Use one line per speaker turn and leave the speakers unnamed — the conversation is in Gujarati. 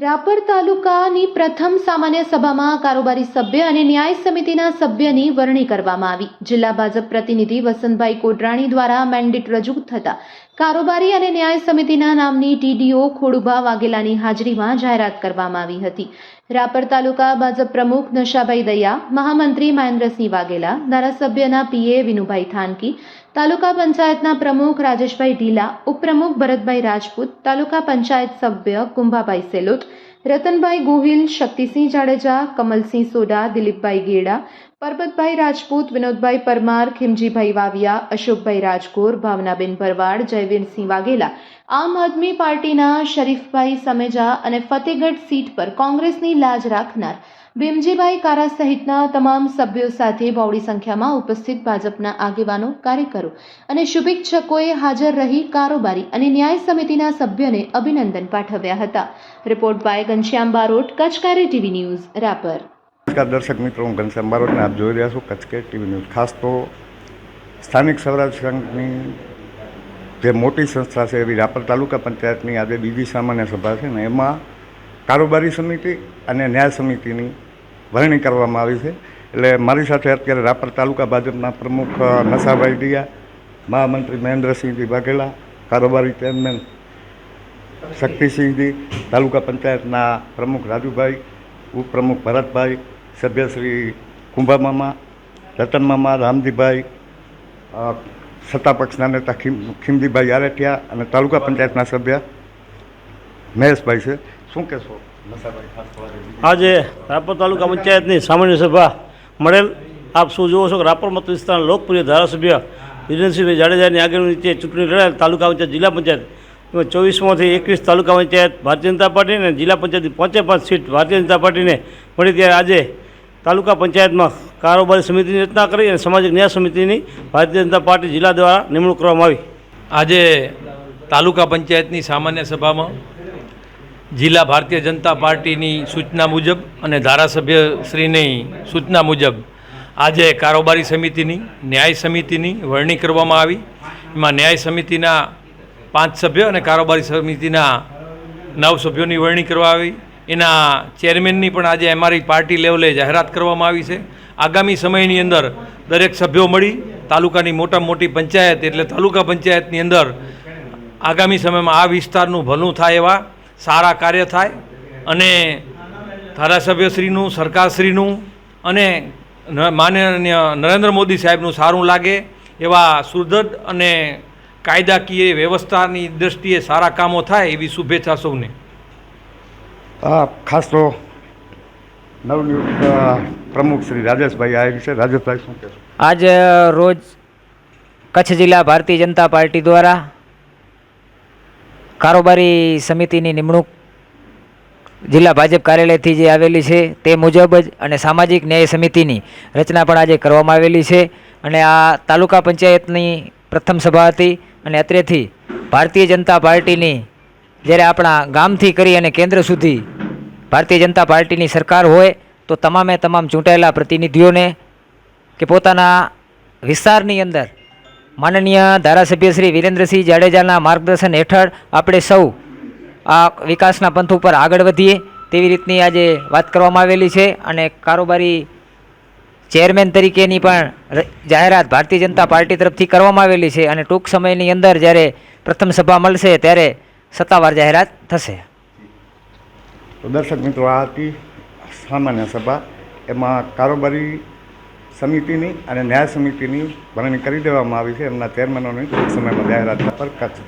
રાપર તાલુકાની પ્રથમ સામાન્ય સભામાં કારોબારી સભ્ય અને ન્યાય સમિતિના સભ્યની વરણી કરવામાં આવી. જિલ્લા ભાજપ પ્રતિનિધિ વસંતભાઈ કોટરાણી દ્વારા મેન્ડેટ રજૂ થતા કારોબારી અને ન્યાય સમિતિના નામની ટીડીઓ ખોડુભા વાઘેલાની હાજરીમાં જાહેરાત કરવામાં આવી હતી. રાપર તાલુકા ભાજપ પ્રમુખ નશાભાઈ દયા, મહામંત્રી મહેન્દ્રસિંહ વાઘેલા, ધારાસભ્યના પીએ વિનુભાઈ થાનકી, તાલુકા પંચાયતના પ્રમુખ રાજેશભાઈ ઢીલા, ઉપપ્રમુખ ભરતભાઈ રાજપૂત, તાલુકા પંચાયત સભ્ય કુંભાભાઈ સેલોટ, રતનભાઈ ગોહિલ, શક્તિસિંહ જાડેજા, કમલસિંહ સોઢા, દિલીપભાઈ ગેડા, પરબતભાઈ રાજપૂત, વિનોદભાઈ પરમાર, ખીમજીભાઈ વાવિયા, અશોકભાઈ રાજગોર, ભાવનાબેન ભરવાડ, જયવીરસિંહ વાઘેલા, આમ આદમી પાર્ટીના શરીફભાઈ સમેજા અને ફતેહગઢ સીટ પર કોંગ્રેસની લાજ રાખનાર ભીમજીભાઈ કારા સહિતના તમામ સભ્યો સાથે બહોળી સંખ્યામાં ઉપસ્થિત ભાજપના આગેવાનો, કાર્યકરો અને શુભેચ્છકોએ હાજર રહી કારોબારી અને ન્યાય સમિતિના સભ્યોને અભિનંદન પાઠવ્યા હતા. Report by Ghanshyam Barot, Kachkari TV news, Rapar.
નમસ્કાર દર્શક મિત્રો, હું ઘનશ્યામ બારોટને આપ જોઈ રહ્યા છો કચકારી ટીવી ન્યૂઝ. ખાસ તો સ્થાનિક સ્વરાજ સંઘની જે મોટી સંસ્થા છે એવી રાપર તાલુકા પંચાયતની આજે બીજી સામાન્ય સભા છે ને એમાં કારોબારી સમિતિ અને ન્યાય સમિતિની વરણી કરવામાં આવી છે. એટલે મારી સાથે અત્યારે રાપર તાલુકા ભાજપના પ્રમુખ નશાભાઈ દયા, મહામંત્રી મહેન્દ્રસિંહજી વાઘેલા, કારોબારી ચેરમેન શક્તિસિંહજી, તાલુકા પંચાયતના પ્રમુખ રાજુભાઈ, ઉપપ્રમુખ ભરતભાઈ, સભ્ય શ્રી કુંભામામા, રતનમામા, રામજીભાઈ, સત્તા પક્ષના નેતા ખીમજીભાઈ આરેઠિયા અને તાલુકા પંચાયતના સભ્ય મહેશભાઈ છે. શું કહેશો નશાભાઈ?
આજે રાપર તાલુકા પંચાયતની સામાન્ય સભા મળેલ. આપ શું જુઓ છો કે રાપર મત વિસ્તારના લોકપ્રિય ધારાસભ્ય વિરેન્દ્રસિંહભાઈ જાડેજાની આગળની રીતે ચૂંટણી લડાયેલ તાલુકા પંચાયત, જિલ્લા પંચાયત, એમાં 24માંથી 21 તાલુકા પંચાયત ભારતીય જનતા પાર્ટી અને જિલ્લા પંચાયતની 5 સીટ ભારતીય જનતા પાર્ટીને મળી. ત્યારે આજે તાલુકા પંચાયતમાં કારોબારી સમિતિની રચના કરી અને સામાજિક ન્યાય સમિતિની ભારતીય જનતા પાર્ટી જિલ્લા દ્વારા નિમણૂક કરવામાં આવી.
આજે તાલુકા પંચાયતની સામાન્ય સભામાં જિલ્લા ભારતીય જનતા પાર્ટીની સૂચના મુજબ અને ધારાસભ્યશ્રીની સૂચના મુજબ આજે કારોબારી સમિતિની, ન્યાય સમિતિની વરણી કરવામાં આવી. એમાં ન્યાય સમિતિના 5 સભ્યો અને કારોબારી સમિતિના 9 સભ્યોની વરણી કરવામાં આવી. એના ચેરમેનની પણ આજે અમારી પાર્ટી લેવલે જાહેરાત કરવામાં આવી છે. આગામી સમયની અંદર દરેક સભ્યો મળી તાલુકાની મોટામાં મોટી પંચાયત એટલે તાલુકા પંચાયતની અંદર આગામી સમયમાં આ વિસ્તારનું ભલું થાય એવા સારા કાર્ય થાય અને ધારાસભ્યશ્રીનું, સરકારશ્રીનું અને માનનીય નરેન્દ્ર મોદી સાહેબનું સારું લાગે એવા સુદૃઢ અને કાયદાકીય વ્યવસ્થાની દૃષ્ટિએ સારા કામો થાય એવી શુભેચ્છા સૌને.
ખાસ તો નવનિયુક્ત પ્રમુખ શ્રી રાજેશભાઈ આવ્યા છે. રાજેશભાઈ શું કહેશો?
આજ રોજ કચ્છ જિલ્લા ભારતીય જનતા પાર્ટી દ્વારા કારોબારી સમિતિની નિમણૂક જિલ્લા ભાજપ કાર્યાલયથી જે આવેલી છે તે મુજબ જ અને સામાજિક ન્યાય સમિતિની રચના પણ આજે કરવામાં આવેલી છે. અને આ તાલુકા પંચાયતની પ્રથમ સભા હતી અને અત્રેથી ભારતીય જનતા પાર્ટીની જ્યારે આપણા ગામથી કરી અને કેન્દ્ર સુધી ભારતીય જનતા પાર્ટીની સરકાર હોય તો તમામે તમામ ચૂંટાયેલા પ્રતિનિધિઓને કે પોતાના વિસ્તારની અંદર માનનીય ધારાસભ્ય શ્રી વિરેન્દ્રસિંહ જાડેજાના માર્ગદર્શન હેઠળ આપણે સૌ આ વિકાસના પંથ ઉપર આગળ વધીએ તેવી રીતની આજે વાત કરવામાં આવેલી છે. અને કારોબારી ચેરમેન તરીકેની પણ જાહેરાત ભારતીય જનતા પાર્ટી તરફથી કરવામાં આવેલી છે. અને ટૂંક સમયની અંદર જ્યારે પ્રથમ સભા મળશે ત્યારે સત્તાવાર જાહેરાત થશે.
તો દર્શક મિત્રો, આ હતી સામાન્ય સભા. એમાં કારોબારી સમિતિની અને ન્યાય સમિતિની વરણી કરી દેવામાં આવી છે. એમના ચેરમેનોની ટૂંક સમયમાં જાહેરાત પર કચ્છ.